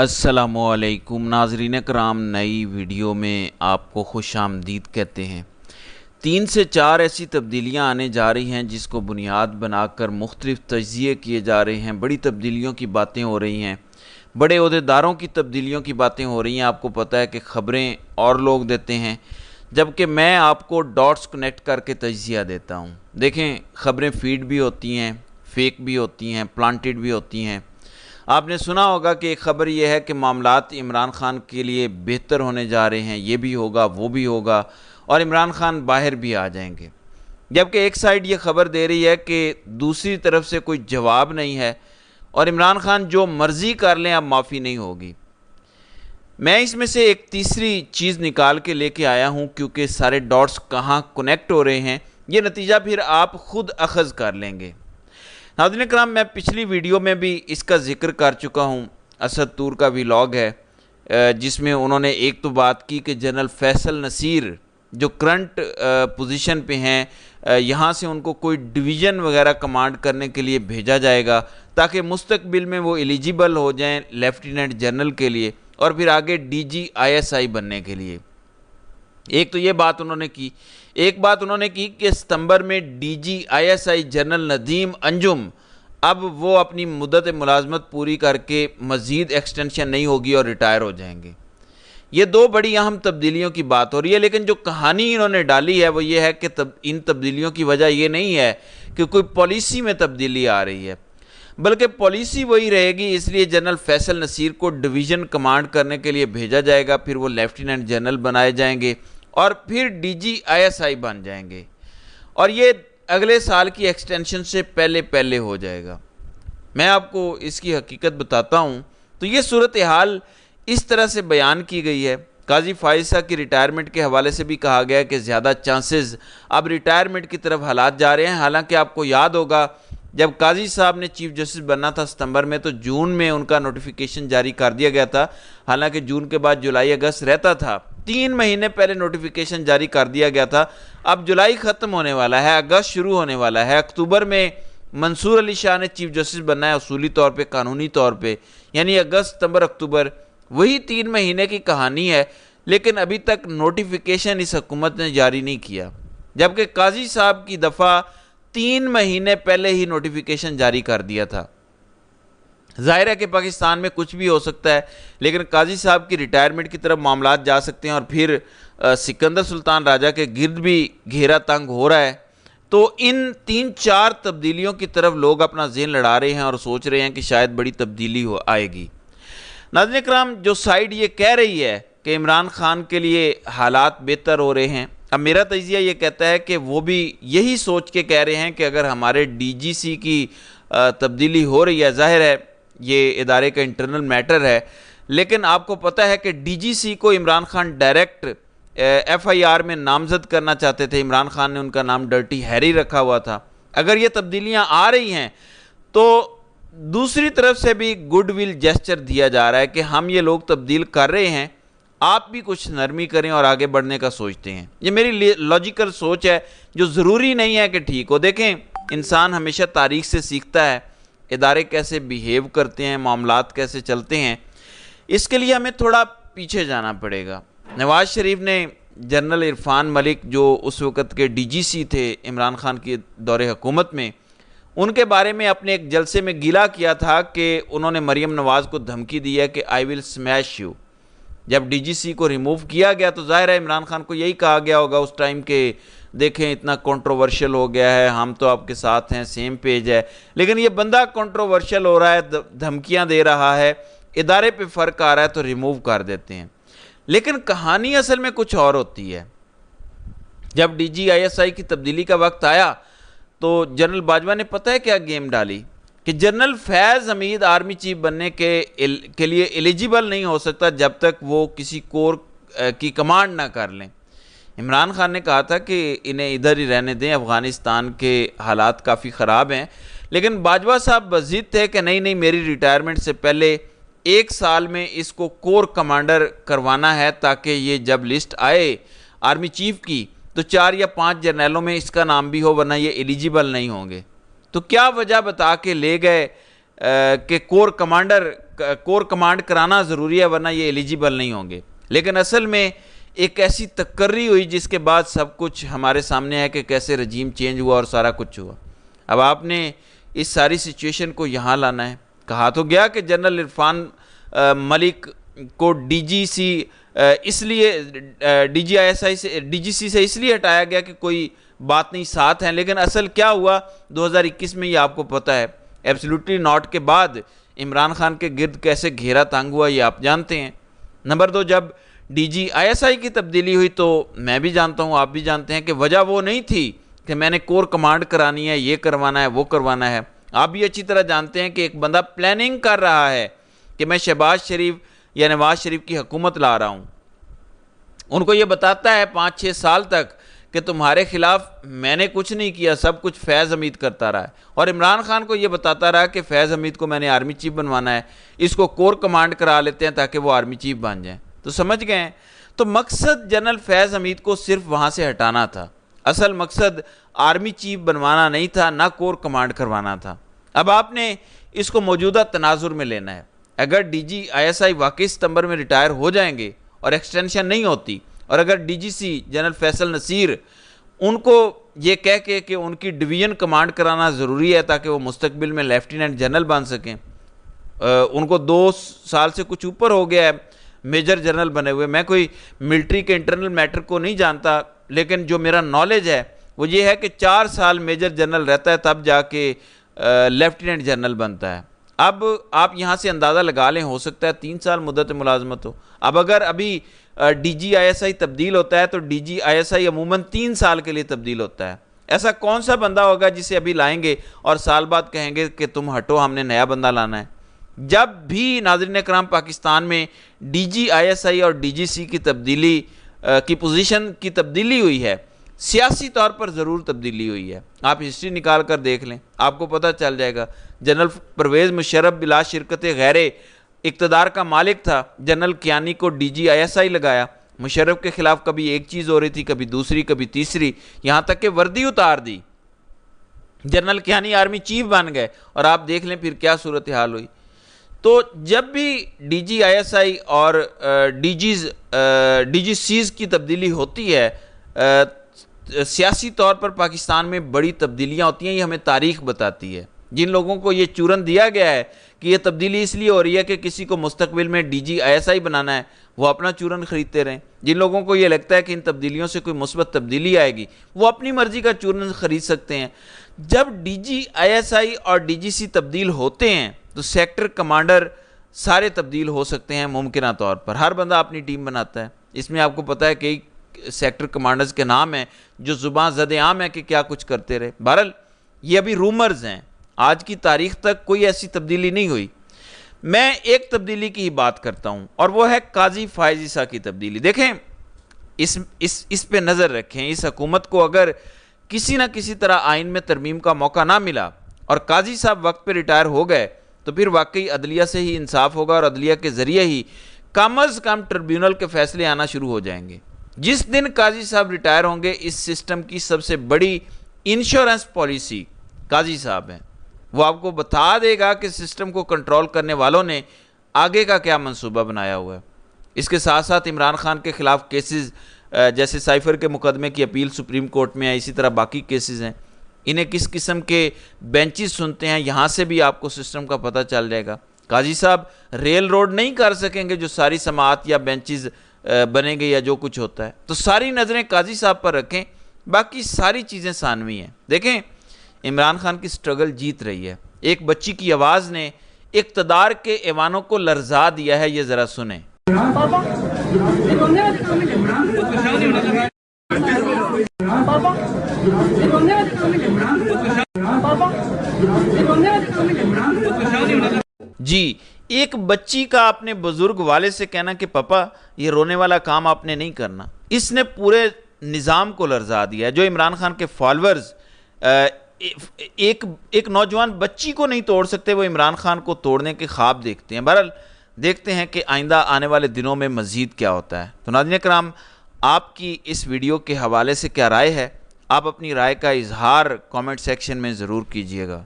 अस्सलामुअलैकुम नाज़रीन कराम, नई वीडियो में आपको खुश आमदीद कहते हैं। 3 से 4 ऐसी तब्दीलियां आने जा रही हैं जिसको बुनियाद बनाकर मुख्तलिफ़ तज्ज़िये किए जा रहे हैं। बड़ी तब्दीलियों की बातें हो रही हैं, बड़े ओहदेदारों की तब्दीलियों की बातें हो रही हैं। आपको पता है कि ख़बरें और लोग देते हैं, जबकि मैं आपको डॉट्स कनेक्ट करके तज्ज़िया देता हूँ। देखें, ख़बरें फीड भी होती हैं, फेक भी होती हैं, प्लांटेड भी होती हैं। आपने सुना होगा कि एक ख़बर यह है कि मामलात इमरान खान के लिए बेहतर होने जा रहे हैं, ये भी होगा वो भी होगा और इमरान खान बाहर भी आ जाएंगे। जबकि एक साइड ये ख़बर दे रही है कि दूसरी तरफ से कोई जवाब नहीं है और इमरान खान जो मर्ज़ी कर लें अब माफ़ी नहीं होगी। मैं इसमें से एक तीसरी चीज़ निकाल के लेके आया हूँ, क्योंकि सारे डॉट्स कहाँ कनेक्ट हो रहे हैं ये नतीजा फिर आप ख़ुद अखज़ कर लेंगे। नाज़रीन कराम, मैं पिछली वीडियो में भी इसका ज़िक्र कर चुका हूँ। असद तूर का व्लॉग है जिसमें उन्होंने एक तो बात की कि जनरल फैसल नसीर जो करंट पोजीशन पे हैं, यहाँ से उनको कोई डिवीज़न वगैरह कमांड करने के लिए भेजा जाएगा ताकि मुस्तकबिल में वो एलिजिबल हो जाएं लेफ्टिनेंट जनरल के लिए और फिर आगे DGISI बनने के लिए। एक तो ये बात उन्होंने की। एक बात उन्होंने की कि सितंबर में DGISI जनरल नदीम अंजुम अब वो अपनी मुद्दत मुलाजमत पूरी करके मज़ीद एक्सटेंशन नहीं होगी और रिटायर हो जाएंगे। ये दो बड़ी अहम तब्दीलियों की बात हो रही है, लेकिन जो कहानी इन्होंने डाली है वो ये है कि इन तब्दीलियों की वजह ये नहीं है कि कोई पॉलिसी में तब्दीली आ रही है, बल्कि पॉलिसी वही रहेगी। इसलिए जनरल फैसल नसीर को डिवीज़न कमांड करने के लिए भेजा जाएगा, फिर वो लेफ्टिनेंट जनरल बनाए जाएंगे और फिर DGISI बन जाएंगे और ये अगले साल की एक्सटेंशन से पहले पहले हो जाएगा। मैं आपको इसकी हकीकत बताता हूँ। तो ये सूरत हाल इस तरह से बयान की गई है। काजी फाइजा की रिटायरमेंट के हवाले से भी कहा गया कि ज़्यादा चांसेस अब रिटायरमेंट की तरफ हालात जा रहे हैं। हालांकि आपको याद होगा जब काजी साहब ने चीफ जस्टिस बनना था सितंबर में, तो जून में उनका नोटिफिकेशन जारी कर दिया गया था। हालांकि जून के बाद जुलाई अगस्त रहता था, 3 महीने पहले नोटिफिकेशन जारी कर दिया गया था। अब जुलाई ख़त्म होने वाला है, अगस्त शुरू होने वाला है। अक्टूबर में मंसूर अली शाह ने चीफ जस्टिस बनना है उसूली तौर पे, कानूनी तौर पे, यानी अगस्त सितंबर अक्टूबर, वही 3 महीने की कहानी है। लेकिन अभी तक नोटिफिकेशन इस हुकूमत ने जारी नहीं किया, जबकि काजी साहब की दफ़ा 3 महीने पहले ही नोटिफिकेशन जारी कर दिया था। ज़ाहिर है कि पाकिस्तान में कुछ भी हो सकता है, लेकिन काजी साहब की रिटायरमेंट की तरफ मामलात जा सकते हैं और फिर सिकंदर सुल्तान राजा के गिर्द भी घेरा तंग हो रहा है। तो इन 3-4 तब्दीलियों की तरफ लोग अपना ज़हन लड़ा रहे हैं और सोच रहे हैं कि शायद बड़ी तब्दीली हो आएगी। नाज़रीन कराम, जो साइड ये कह रही है कि इमरान खान के लिए हालात बेहतर हो रहे हैं, अब मेरा तजिया ये कहता है कि वो भी यही सोच के कह रहे हैं कि अगर हमारे DGC की तब्दीली हो रही है, ज़ाहिर है ये इदारे का इंटरनल मैटर है, लेकिन आपको पता है कि DGC को इमरान खान डायरेक्ट FIR में नामजद करना चाहते थे। इमरान खान ने उनका नाम डर्टी हैरी रखा हुआ था। अगर ये तब्दीलियाँ आ रही हैं तो दूसरी तरफ से भी गुडविल जेस्चर दिया जा रहा है कि हम ये लोग तब्दील कर रहे हैं, आप भी कुछ नरमी करें और आगे बढ़ने का सोचते हैं। ये मेरी लॉजिकल सोच है जो ज़रूरी नहीं है कि ठीक हो। देखें, इंसान हमेशा तारीख से सीखता है, इदारे कैसे बिहेव करते हैं, मामलात कैसे चलते हैं, इसके लिए हमें थोड़ा पीछे जाना पड़ेगा। नवाज़ शरीफ ने जनरल इरफान मलिक जो उस वक़्त के DGC थे इमरान खान की दौरे हुकूमत में, उनके बारे में अपने एक जलसे में गिला किया था कि उन्होंने मरीम नवाज़ को धमकी दी है कि आई विल स्मैश यू। जब DGC को रिमूव किया गया तो ज़ाहिर है इमरान खान को यही कहा गया होगा उस टाइम के देखें इतना कंट्रोवर्शियल हो गया है, हम तो आपके साथ हैं, सेम पेज है। लेकिन ये बंदा कंट्रोवर्शियल हो रहा है, धमकियां दे रहा है, इदारे पे फ़र्क आ रहा है तो रिमूव कर देते हैं। लेकिन कहानी असल में कुछ और होती है। जब DGISI की तब्दीली का वक्त आया तो जनरल बाजवा ने पता है क्या गेम डाली कि जनरल फैज़ हमीद आर्मी चीफ बनने के लिए एलिजिबल नहीं हो सकता जब तक वो किसी कोर की कमांड ना कर लें। इमरान खान ने कहा था कि इन्हें इधर ही रहने दें, अफ़गानिस्तान के हालात काफ़ी ख़राब हैं, लेकिन बाजवा साहब बज़िद थे कि नहीं नहीं, मेरी रिटायरमेंट से पहले 1 साल में इसको कोर कमांडर करवाना है ताकि ये जब लिस्ट आए आर्मी चीफ की तो 4 या 5 जर्नलों में इसका नाम भी हो, वरना ये एलिजिबल नहीं होंगे। तो क्या वजह बता के ले गए कि कोर कमांडर کور کمانڈ کرانا ضروری ہے ورنہ یہ ایلیجیبل نہیں ہوں گے. لیکن اصل میں ایک ایسی تقرری ہوئی جس کے بعد سب کچھ ہمارے سامنے ہے کہ کیسے رجیم چینج ہوا اور سارا کچھ ہوا. اب آپ نے اس ساری سچویشن کو یہاں لانا ہے. کہا تو گیا کہ جنرل عرفان ملک کو ڈی جی سی اس لیے ڈی جی سی سے اس لیے ہٹایا گیا کہ کوئی بات نہیں ساتھ ہیں. لیکن اصل کیا ہوا 2021 میں یہ آپ کو پتہ ہے. ایبسلیوٹلی ناٹ کے بعد عمران خان کے گرد کیسے گھیرا تنگ ہوا یہ آپ جانتے ہیں. نمبر 2، جب D G I S I کی تبدیلی ہوئی تو میں بھی جانتا ہوں، آپ بھی جانتے ہیں کہ وجہ وہ نہیں تھی کہ میں نے کور کمانڈ کرانی ہے، یہ کروانا ہے، وہ کروانا ہے. آپ بھی اچھی طرح جانتے ہیں کہ ایک بندہ پلاننگ کر رہا ہے کہ میں شہباز شریف یا نواز شریف کی حکومت لا رہا ہوں. ان کو یہ بتاتا ہے 5-6 سال تک کہ تمہارے خلاف میں نے کچھ نہیں کیا، سب کچھ فیض حمید کرتا رہا ہے. اور عمران خان کو یہ بتاتا رہا کہ فیض حمید کو میں نے آرمی چیف بنوانا ہے، اس کو کور کمانڈ کرا لیتے ہیں تاکہ وہ آرمی چیف بن جائیں. تو سمجھ گئے ہیں. تو مقصد جنرل فیض حمید کو صرف وہاں سے ہٹانا تھا. اصل مقصد آرمی چیف بنوانا نہیں تھا، نہ کور کمانڈ کروانا تھا. اب آپ نے اس کو موجودہ تناظر میں لینا ہے. اگر D G I S I واقعی ستمبر میں ریٹائر ہو جائیں گے اور ایکسٹینشن نہیں ہوتی، اور اگر ڈی جی سی جنرل فیصل نصیر ان کو یہ کہہ کے کہ ان کی ڈویژن کمانڈ کرانا ضروری ہے تاکہ وہ مستقبل میں لیفٹیننٹ جنرل بن سکیں، ان کو 2 سال سے کچھ اوپر ہو گیا ہے میجر جنرل بنے ہوئے. میں کوئی ملٹری کے انٹرنل میٹر کو نہیں جانتا، لیکن جو میرا نالج ہے وہ یہ ہے کہ 4 سال میجر جنرل رہتا ہے تب جا کے لیفٹیننٹ جنرل بنتا ہے. اب آپ یہاں سے اندازہ لگا لیں، ہو سکتا ہے 3 سال مدت ملازمت ہو. اب اگر ابھی D G I S I تبدیل ہوتا ہے تو D G I S I عموماً 3 سال کے لیے تبدیل ہوتا ہے. ایسا کون سا بندہ ہوگا جسے ابھی لائیں گے اور سال بعد کہیں گے کہ تم ہٹو، ہم نے نیا بندہ لانا ہے. جب بھی ناظرین اکرام پاکستان میں D G I S I اور ڈی جی سی کی تبدیلی کی پوزیشن کی تبدیلی ہوئی ہے، سیاسی طور پر ضرور تبدیلی ہوئی ہے. آپ ہسٹری نکال کر دیکھ لیں، آپ کو پتہ چل جائے گا. جنرل پرویز مشرف بلا شرکت غیر اقتدار کا مالک تھا، جنرل کیانی کو D G I S I لگایا. مشرف کے خلاف کبھی ایک چیز ہو رہی تھی، کبھی دوسری، کبھی تیسری، یہاں تک کہ وردی اتار دی. جنرل کیانی آرمی چیف بن گئے اور آپ دیکھ لیں پھر کیا صورتحال ہوئی. تو جب بھی D G I S I اور ڈی جی سیز کی تبدیلی ہوتی ہے، سیاسی طور پر پاکستان میں بڑی تبدیلیاں ہوتی ہیں. یہ ہمیں تاریخ بتاتی ہے. جن لوگوں کو یہ چورن دیا گیا ہے کہ یہ تبدیلی اس لیے ہو رہی ہے کہ کسی کو مستقبل میں D G I S I بنانا ہے، وہ اپنا چورن خریدتے رہیں. جن لوگوں کو یہ لگتا ہے کہ ان تبدیلیوں سے کوئی مثبت تبدیلی آئے گی، وہ اپنی مرضی کا چورن خرید سکتے ہیں. جب D G I S I اور ڈی جی سی تبدیل ہوتے ہیں تو سیکٹر کمانڈر سارے تبدیل ہو سکتے ہیں ممکنہ طور پر. ہر بندہ اپنی ٹیم بناتا ہے. اس میں آپ کو پتہ ہے کہ سیکٹر کمانڈرز کے نام ہیں جو زبان زد عام ہے کہ کیا کچھ کرتے رہے. بہرحال یہ ابھی رومرز ہیں، آج کی تاریخ تک کوئی ایسی تبدیلی نہیں ہوئی. میں ایک تبدیلی کی ہی بات کرتا ہوں اور وہ ہے قاضی فائز عیسیٰ کی تبدیلی. دیکھیں اس پہ نظر رکھیں. اس حکومت کو اگر کسی نہ کسی طرح آئین میں ترمیم کا موقع نہ ملا اور قاضی صاحب وقت پہ ریٹائر ہو گئے تو پھر واقعی عدلیہ سے ہی انصاف ہوگا اور عدلیہ کے ذریعے ہی کم از کم ٹربیونل کے فیصلے آنا شروع ہو جائیں گے. جس دن قاضی صاحب ریٹائر ہوں گے، اس سسٹم کی سب سے بڑی انشورنس پالیسی قاضی صاحب ہیں. وہ آپ کو بتا دے گا کہ سسٹم کو کنٹرول کرنے والوں نے آگے کا کیا منصوبہ بنایا ہوا ہے. اس کے ساتھ ساتھ عمران خان کے خلاف کیسز جیسے سائفر کے مقدمے کی اپیل سپریم کورٹ میں ہے، اسی طرح باقی کیسز ہیں. انہیں کس قسم کے بینچز سنتے ہیں، یہاں سے بھی آپ کو سسٹم کا پتہ چل جائے گا. قاضی صاحب ریل روڈ نہیں کر سکیں گے جو ساری سماعت یا بینچز بنے گے یا جو کچھ ہوتا ہے. تو ساری نظریں قاضی صاحب پر رکھیں، باقی ساری چیزیں ثانوی ہیں. دیکھیں عمران خان کی سٹرگل جیت رہی ہے. ایک بچی کی آواز نے اقتدار کے ایوانوں کو لرزا دیا ہے، یہ ذرا سنیں. جی، ایک بچی کا اپنے بزرگ والد سے کہنا کہ پاپا یہ رونے والا کام آپ نے نہیں کرنا، اس نے پورے نظام کو لرزا دیا ہے. جو عمران خان کے فالورز ایک نوجوان بچی کو نہیں توڑ سکتے، وہ عمران خان کو توڑنے کے خواب دیکھتے ہیں. بہرحال دیکھتے ہیں کہ آئندہ آنے والے دنوں میں مزید کیا ہوتا ہے. تو ناظرین کرام، آپ کی اس ویڈیو کے حوالے سے کیا رائے ہے؟ آپ اپنی رائے کا اظہار کامنٹ سیکشن میں ضرور کیجیے گا.